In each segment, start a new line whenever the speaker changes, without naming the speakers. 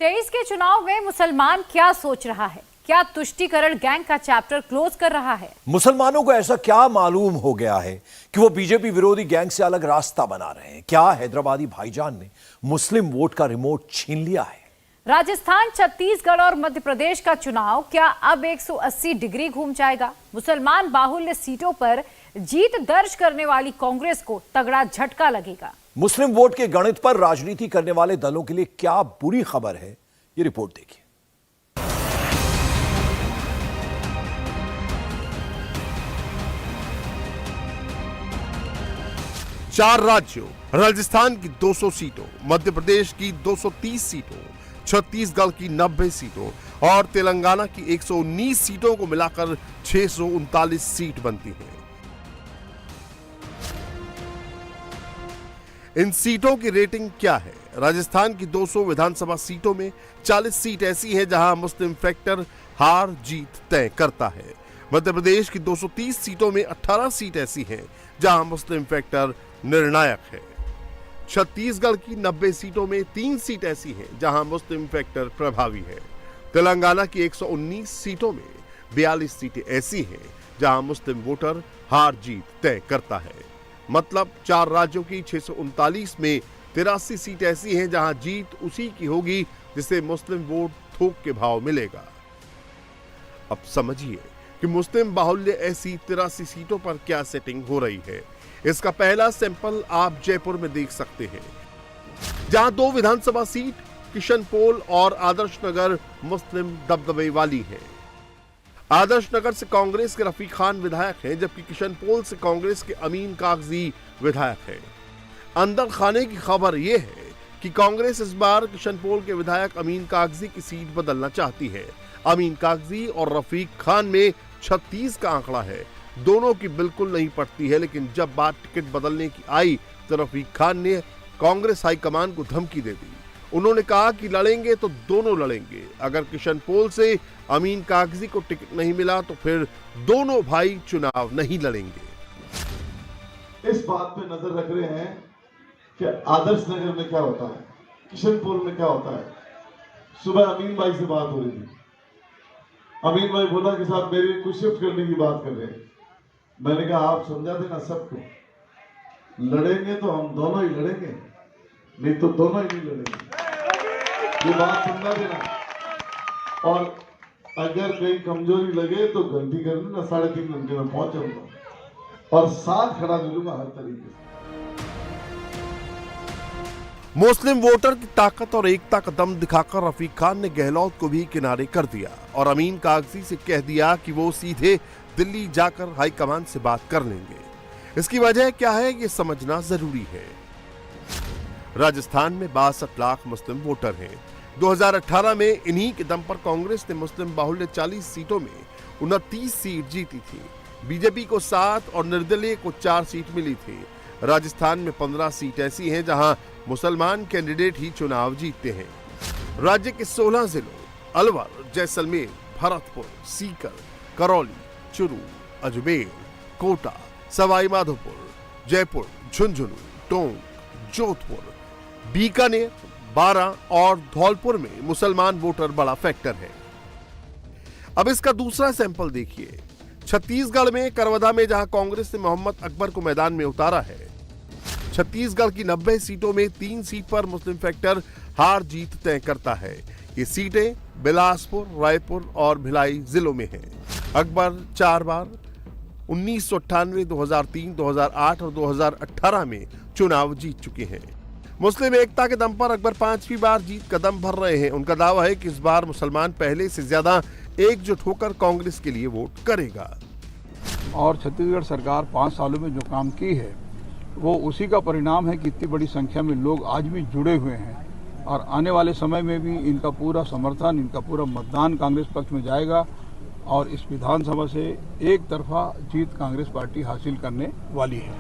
23 के चुनाव में मुसलमान क्या सोच रहा है? क्या तुष्टीकरण गैंग का चैप्टर क्लोज कर रहा है?
मुसलमानों को ऐसा क्या मालूम हो गया है कि वो बीजेपी विरोधी गैंग से अलग रास्ता बना रहे हैं? क्या हैदराबादी भाईजान ने मुस्लिम वोट का रिमोट छीन लिया है?
राजस्थान, छत्तीसगढ़ और मध्य प्रदेश का चुनाव क्या अब 180 डिग्री घूम जाएगा? मुसलमान बाहुल्य सीटों पर जीत दर्ज करने वाली कांग्रेस को तगड़ा झटका लगेगा।
मुस्लिम वोट के गणित पर राजनीति करने वाले दलों के लिए क्या बुरी खबर है, ये रिपोर्ट देखिए।
चार राज्यों, राजस्थान की 200 सीटों, मध्य प्रदेश की 230 सीटों, छत्तीसगढ़ की 90 सीटों और तेलंगाना की 119 सीटों को मिलाकर 639 सीट बनती हैं। इन सीटों की रेटिंग क्या है? राजस्थान की 200 विधानसभा सीटों में 40 सीट ऐसी हैं जहां मुस्लिम फैक्टर हार जीत तय करता है। मध्य प्रदेश की 230 सीटों में 18 सीट ऐसी हैं जहां मुस्लिम फैक्टर निर्णायक है। छत्तीसगढ़ की 90 सीटों में 3 सीट ऐसी हैं जहां मुस्लिम फैक्टर प्रभावी है। तेलंगाना की 119 सीटों में 42 सीटें ऐसी हैं जहां मुस्लिम वोटर हार जीत तय करता है। मतलब 4 राज्यों की 639 में 83 सीट ऐसी हैं जहां जीत उसी की होगी जिसे मुस्लिम वोट थोक के भाव मिलेगा। अब समझिए कि मुस्लिम बाहुल्य ऐसी 83 सीटों पर क्या सेटिंग हो रही है। इसका पहला सैंपल आप जयपुर में देख सकते हैं, जहां 2 विधानसभा सीट किशनपोल और आदर्श नगर मुस्लिम दबदबे वाली है। आदर्श नगर से कांग्रेस के रफीक खान विधायक हैं, जबकि किशनपोल से कांग्रेस के अमीन कागजी विधायक हैं। अंदर खाने की खबर यह है कि कांग्रेस इस बार किशनपोल के विधायक अमीन कागजी की सीट बदलना चाहती है। अमीन कागजी और रफीक खान में 36 का आंकड़ा है। दोनों की बिल्कुल नहीं पटती है, लेकिन जब बात टिकट बदलने की आई तो रफीक खान ने कांग्रेस हाईकमान को धमकी दे दी। उन्होंने कहा कि लड़ेंगे तो दोनों लड़ेंगे। अगर किशनपोल से अमीन कागजी को टिकट नहीं मिला तो फिर दोनों भाई चुनाव नहीं लड़ेंगे।
इस बात पे नजर रख रहे हैं कि आदर्श नगर में क्या होता है, किशनपोल में क्या होता है। सुबह अमीन भाई से बात हो रही थी। अमीन भाई बोला कि साहब मेरी को शिफ्ट करने की बात कर रहे हैं। मैंने कहा आप समझा देना सबको, लड़ेंगे तो हम दोनों ही लड़ेंगे, नहीं तो दोनों ही नहीं लड़ेंगे। ये बात समझा देना। और अगर कहीं कमजोरी लगे तो गलती कर लेना, 3.5 घंटे में पहुंच जाऊंगा और साथ खड़ा मिलूंगा हर तरीके से।
मुस्लिम वोटर की ताकत और एकता का दम दिखाकर रफीक खान ने गहलोत को भी किनारे कर दिया और अमीन कागजी से कह दिया कि वो सीधे दिल्ली जाकर हाईकमान से बात कर लेंगे। इसकी वजह क्या है ये समझना जरूरी है। राजस्थान में 62 लाख मुस्लिम वोटर हैं। 2018 में इन्हीं के दम पर कांग्रेस ने मुस्लिम बाहुल्य 40 सीटों में 29 सीट जीती थी। बीजेपी को 7 और निर्दलीय को 4 सीट मिली थी। राजस्थान में 15 सीट ऐसी हैं जहां मुसलमान कैंडिडेट ही चुनाव जीतते हैं। राज्य के 16 जिलों अलवर, जैसलमेर, भरतपुर, सीकर, करौली, चुरू, अजमेर, कोटा, सवाई माधोपुर, जयपुर, झुंझुनू, टोंक, जोधपुर, बीकानेर, बारां और धौलपुर में मुसलमान वोटर बड़ा फैक्टर है। अब इसका दूसरा सैंपल देखिए। छत्तीसगढ़ में करवदा में जहां कांग्रेस ने मोहम्मद अकबर को मैदान में उतारा है। छत्तीसगढ़ की 90 सीटों में 3 सीट पर मुस्लिम फैक्टर हार जीत तय करता है। ये सीटें बिलासपुर, रायपुर और भिलाई जिलों में हैं। अकबर 4 बार 1998, 2003, 2008 और 2018 में चुनाव जीत चुके हैं। मुस्लिम एकता के दम पर अकबर 5वीं बार जीत कदम भर रहे हैं। उनका दावा है कि इस बार मुसलमान पहले से ज्यादा एकजुट होकर कांग्रेस के लिए वोट करेगा।
और छत्तीसगढ़ सरकार 5 सालों में जो काम की है वो उसी का परिणाम है कि इतनी बड़ी संख्या में लोग आज भी जुड़े हुए हैं और आने वाले समय में भी इनका पूरा समर्थन, इनका पूरा मतदान कांग्रेस पक्ष में जाएगा और इस विधानसभा से एक तरफा जीत कांग्रेस पार्टी हासिल करने वाली है।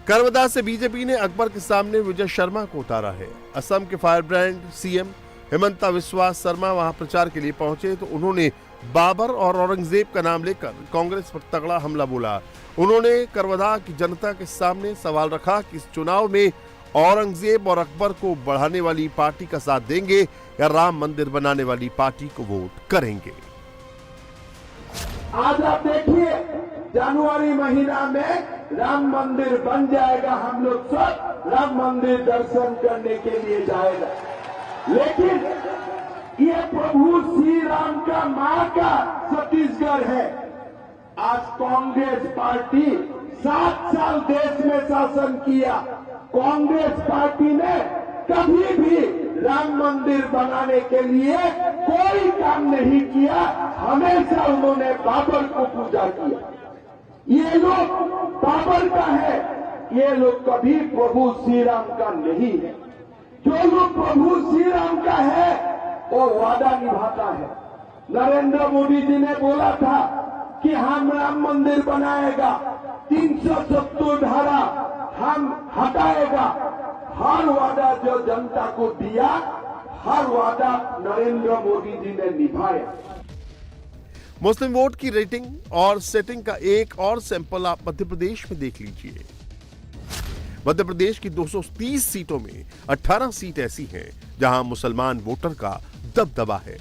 करवदा से बीजेपी ने अकबर के सामने विजय शर्मा को उतारा है। असम के फायर ब्रांड सीएम हिमंता विश्वास शर्मा वहां प्रचार के लिए पहुंचे तो उन्होंने बाबर और औरंगजेब का नाम लेकर कांग्रेस पर तगड़ा हमला बोला। उन्होंने करवदा की जनता के सामने सवाल रखा कि इस चुनाव में औरंगजेब और अकबर को बढ़ाने वाली पार्टी का साथ देंगे या राम मंदिर बनाने वाली पार्टी को वोट करेंगे।
आज आप देखिए जनवरी महीना में राम मंदिर बन जाएगा, हम लोग सब राम मंदिर दर्शन करने के लिए जाएगा। लेकिन ये प्रभु श्री राम का मां का छत्तीसगढ़ है। आज कांग्रेस पार्टी 7 साल देश में शासन किया। कांग्रेस पार्टी ने कभी भी राम मंदिर बनाने के लिए कोई काम नहीं किया। हमेशा उन्होंने बाबर को पूजा किया। ये लोग बाबर का है, ये लोग कभी प्रभु श्री राम का नहीं है। जो लोग प्रभु श्री राम का है वो वादा निभाता है। नरेंद्र मोदी जी ने बोला था कि हम राम मंदिर बनाएगा, 370 धारा हम हटाएगा। हर वादा जो जनता को दिया, हर वादा नरेंद्र मोदी जी ने निभाया।
मुस्लिम वोट की रेटिंग और सेटिंग का एक और सैंपल आप मध्य प्रदेश में देख लीजिए। मध्य प्रदेश की 230 सीटों में 18 सीट ऐसी हैं जहां मुसलमान वोटर का दबदबा है।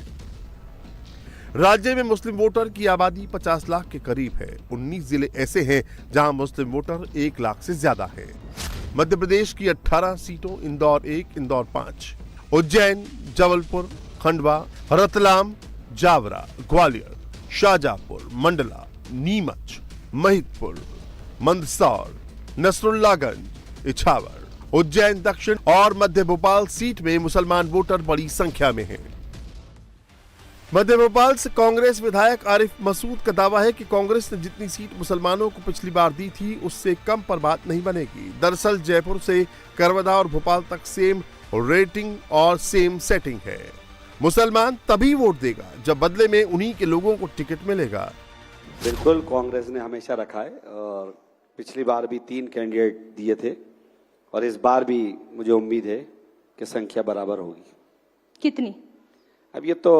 राज्य में मुस्लिम वोटर की आबादी 50 लाख के करीब है। 19 जिले ऐसे हैं जहां मुस्लिम वोटर 1 लाख से ज्यादा है। मध्य प्रदेश की 18 सीटों इंदौर 1, इंदौर 5, उज्जैन, जबलपुर, खंडवा, रतलाम, जावरा, ग्वालियर, शाहजहांपुर, मंडला, नीमच, महिदपुर, मंदसौर, नसरुल्लागंज, इछावर, उज्जैन दक्षिण और मध्य भोपाल सीट में मुसलमान वोटर बड़ी संख्या में हैं। मध्य भोपाल से कांग्रेस विधायक आरिफ मसूद का दावा है कि कांग्रेस ने जितनी सीट मुसलमानों को पिछली बार दी थी उससे कम पर बात नहीं बनेगी। दरअसल जयपुर से करवदा और भोपाल तक सेम रेटिंग और सेम सेटिंग है। मुसलमान तभी वोट देगा जब बदले में उन्हीं के लोगों को टिकट मिलेगा।
बिल्कुल कांग्रेस ने हमेशा रखा है और पिछली बार भी 3 कैंडिडेट दिए थे और इस बार भी मुझे उम्मीद है कि संख्या बराबर होगी।
कितनी?
अब ये तो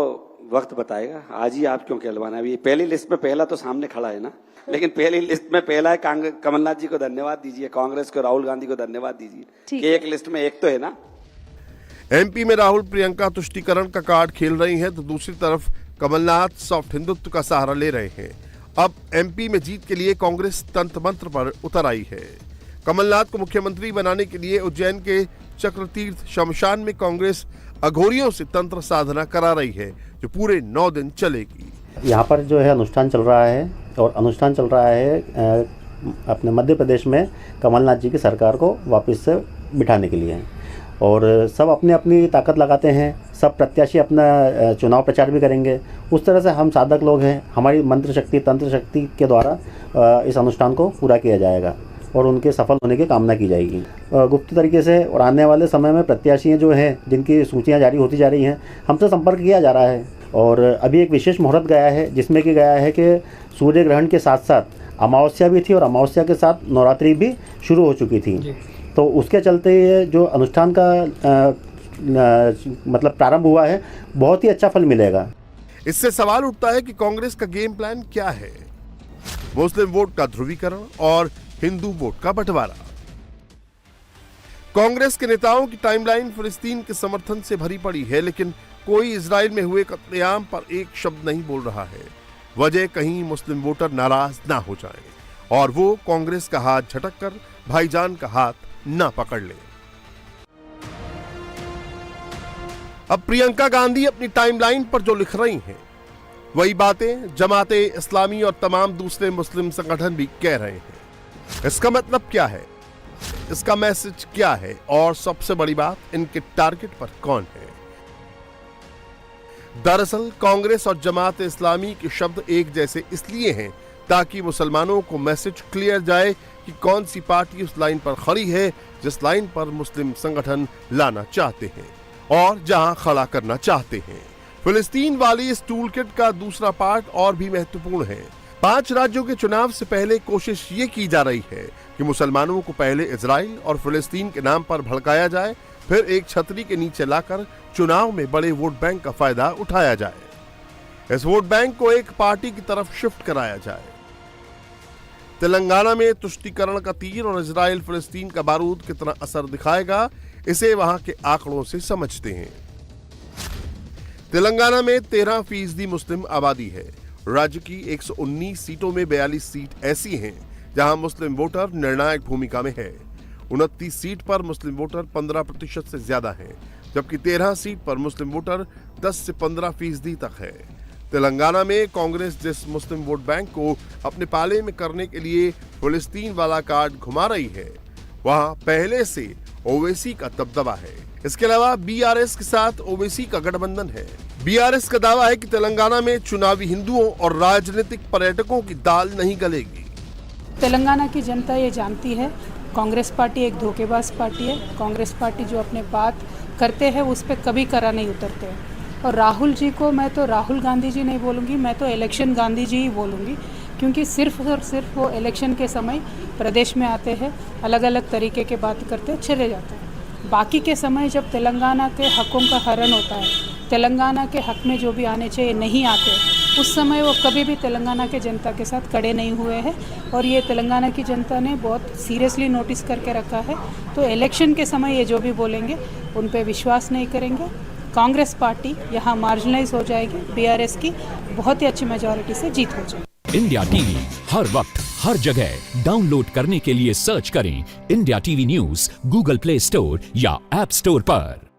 वक्त बताएगा। आज ही आप क्यों कहलवाना? अभी पहली लिस्ट में पहला तो सामने खड़ा है ना, लेकिन पहली लिस्ट में पहला है। कमलनाथ जी को धन्यवाद दीजिए, कांग्रेस को, राहुल गांधी को धन्यवाद दीजिए कि एक लिस्ट में एक तो है ना।
एमपी में राहुल प्रियंका तुष्टीकरण का कार्ड खेल रही हैं तो दूसरी तरफ कमलनाथ सॉफ्ट हिंदुत्व का सहारा ले रहे हैं। अब एमपी में जीत के लिए कांग्रेस तंत्र मंत्र पर उतर आई है। कमलनाथ को मुख्यमंत्री बनाने के लिए उज्जैन के चक्रतीर्थ शमशान में कांग्रेस अघोरियों से तंत्र साधना करा रही है जो पूरे 9 दिन चलेगी।
यहाँ पर जो है अनुष्ठान चल रहा है और अनुष्ठान चल रहा है अपने मध्य प्रदेश में कमलनाथ जी की सरकार को वापस से बिठाने के लिए और सब अपनी अपनी ताकत लगाते हैं। सब प्रत्याशी अपना चुनाव प्रचार भी करेंगे। उस तरह से हम साधक लोग हैं, हमारी मंत्र शक्ति तंत्र शक्ति के द्वारा इस अनुष्ठान को पूरा किया जाएगा और उनके सफल होने की कामना की जाएगी गुप्त तरीके से। और आने वाले समय में प्रत्याशी जो हैं जिनकी सूचियां जारी होती जा रही हैं, हमसे संपर्क किया जा रहा है। और अभी एक विशेष मुहूर्त गया है जिसमें कि गया है कि सूर्य ग्रहण के साथ साथ अमावस्या भी थी और अमावस्या के साथ नवरात्रि भी शुरू हो चुकी थी। तो उसके चलते ये जो अनुष्ठान का मतलब प्रारंभ हुआ है, बहुत ही अच्छा फल मिलेगा।
इससे सवाल उठता है कि कांग्रेस का गेम प्लान क्या है। मुस्लिम वोट का ध्रुवीकरण और हिंदू वोट का बंटवारा। कांग्रेस के नेताओं की टाइमलाइन फिलिस्तीन के समर्थन से भरी पड़ी है, लेकिन कोई इजराइल में हुए कत्लेआम पर एक शब्द नहीं बोल रहा है। वजह कहीं मुस्लिम वोटर नाराज ना हो जाएं और वो कांग्रेस का हाथ झटक कर भाईजान का हाथ ना पकड़ ले। अब प्रियंका गांधी अपनी टाइमलाइन पर जो लिख रही हैं, वही बातें जमाते इस्लामी और तमाम दूसरे मुस्लिम संगठन भी कह रहे हैं। इसका मतलब क्या है, इसका मैसेज क्या है और सबसे बड़ी बात, इनके टारगेट पर कौन है? दरअसल कांग्रेस और जमात इस्लामी के शब्द एक जैसे इसलिए हैं ताकि मुसलमानों को मैसेज क्लियर जाए कि कौन सी पार्टी उस लाइन पर खड़ी है जिस लाइन पर मुस्लिम संगठन लाना चाहते हैं और जहां खड़ा करना चाहते हैं। फिलिस्तीन वाली इस टूलकिट का दूसरा पार्ट और भी महत्वपूर्ण है। 5 राज्यों के चुनाव से पहले कोशिश ये की जा रही है कि मुसलमानों को पहले इजराइल और फिलिस्तीन के नाम पर भड़काया जाए, फिर एक छतरी के नीचे लाकर चुनाव में बड़े वोट बैंक का फायदा उठाया जाए। इस वोट बैंक को एक पार्टी की तरफ शिफ्ट कराया जाए। तेलंगाना में तुष्टीकरण का तीर और इजराइल फिलिस्तीन का बारूद कितना असर दिखाएगा, इसे वहां के आंकड़ों से समझते हैं। तेलंगाना में 13% मुस्लिम आबादी है। राज्य की 119 सीटों में 42 सीट ऐसी हैं जहां मुस्लिम वोटर निर्णायक भूमिका में है। 29 सीट पर मुस्लिम वोटर 15% से ज्यादा हैं, जबकि 13 सीट पर मुस्लिम वोटर 10 से 15% तक है। तेलंगाना में कांग्रेस जिस मुस्लिम वोट बैंक को अपने पाले में करने के लिए फिलिस्तीन वाला कार्ड घुमा रही है, वहां पहले से ओवैसी का दबदबा है। इसके अलावा बीआरएस के साथ ओवैसी का गठबंधन है। बीआरएस का दावा है कि तेलंगाना में चुनावी हिंदुओं और राजनीतिक पर्यटकों की दाल नहीं गलेगी।
तेलंगाना की जनता ये जानती है कांग्रेस पार्टी एक धोखेबाज पार्टी है। कांग्रेस पार्टी जो अपने बात करते हैं उस पर कभी करा नहीं उतरते हैं। और राहुल जी को मैं तो राहुल गांधी जी नहीं बोलूँगी, मैं तो इलेक्शन गांधी जी ही बोलूँगी, क्योंकि सिर्फ और सिर्फ वो इलेक्शन के समय प्रदेश में आते हैं, अलग अलग तरीके के बात करते चले जाते हैं। बाकी के समय जब तेलंगाना के हकों का हरण होता है, तेलंगाना के हक में जो भी आने चाहिए नहीं आते, उस समय वो कभी भी तेलंगाना के जनता के साथ खड़े नहीं हुए हैं। और ये तेलंगाना की जनता ने बहुत सीरियसली नोटिस करके रखा है। तो इलेक्शन के समय ये जो भी बोलेंगे उन पे विश्वास नहीं करेंगे। कांग्रेस पार्टी यहाँ मार्जिनलाइज हो जाएगी, बीआरएस की बहुत ही अच्छी मेजॉरिटी से जीत हो जाएगी।
इंडिया टीवी हर वक्त हर जगह डाउनलोड करने के लिए सर्च करें India TV news Google play store या ऐप स्टोर पर।